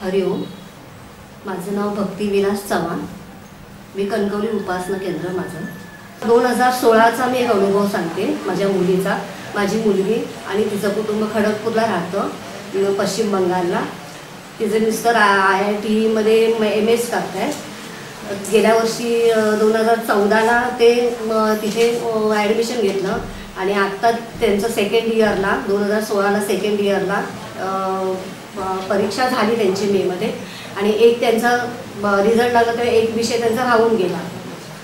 हरिओम, माझं नाव भक्ती विलास चव्हाण। मी कणकवली उपासना केंद्र माझं 2016चा मी एक अनुभव सांगते माझ्या मुलीचा। माझी मुलगी आणि तिचं कुटुंब खडगपूरला राहतं, पश्चिम बंगालला। तिचे मिस्टर IIT मध्ये MS करतात। गेल्या वर्षी 2014ला ते तिथे ॲडमिशन घेतलं आणि आत्ता त्यांचं सेकंड इयरला 2016ला सेकंड इयरला परीक्षा झाली त्यांची मेमध्ये आणि एक त्यांचा रिझल्ट लागला तर एक विषय त्यांचा राहून गेला।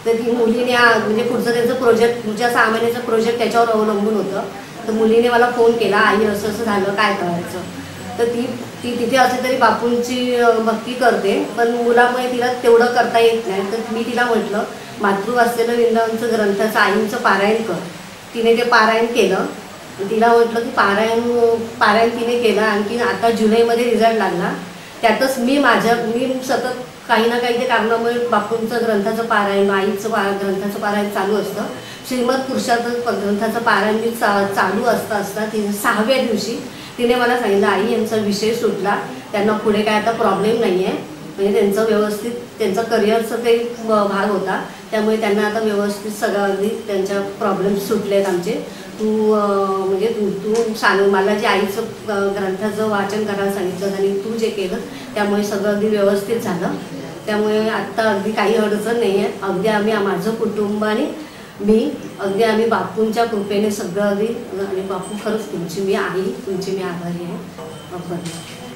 तर ती मुलीने म्हणजे पुढचं त्यांचं प्रोजेक्ट पुढच्या 6 महिन्याचं प्रोजेक्ट त्याच्यावर अवलंबून होतं। तर मुलीने मला फोन केला, आई असं असं झालं, काय करायचं। तर ती तिथे असली तरी बापूंची भक्ती करते, पण मुलामुळे तिला तेवढं करता येत नाही। तर मी तिला म्हटलं मातृवात्सल्य वृंदावनचं ग्रंथाचं आईंचं पारायण कर। तिने ते पारायण केलं। तिला म्हटलं की पारायण तिने केलं। आणखी आता जुलैमध्ये रिझल्ट लागला। त्यातच मी सतत काही ना काही ते कारणामुळे बापूंचं ग्रंथाचं पारायण, आईचं ग्रंथाचं पारायण चालू असतं। श्रीमद पुरुषार्थ ग्रंथाचं पारायण मी चालू असता तिने 6व्या दिवशी तिने मला सांगितलं, आई यांचा विषय सुटला, त्यांना पुढे काय आता प्रॉब्लेम नाही आहे, म्हणजे त्यांचं व्यवस्थित त्यांचं करिअरचं ते भाग होता, त्यामुळे त्यांना आता व्यवस्थित सगळं अगदी त्यांच्या प्रॉब्लेम सुटले आहेत आमचे। तू सांग मला जे आईचं ग्रंथाचं वाचन करायला सांगितलं आणि तू जे केलं त्यामुळे सगळं अगदी व्यवस्थित झालं। त्यामुळे आत्ता अगदी काही अडचण नाही आहे। अगदी आम्ही माझं कुटुंब आणि मी अगदी आम्ही बापूंच्या कृपेने सगळं अगदी, आणि बापू खरंच तुमची मी आई, तुमची मी आभारी आहे।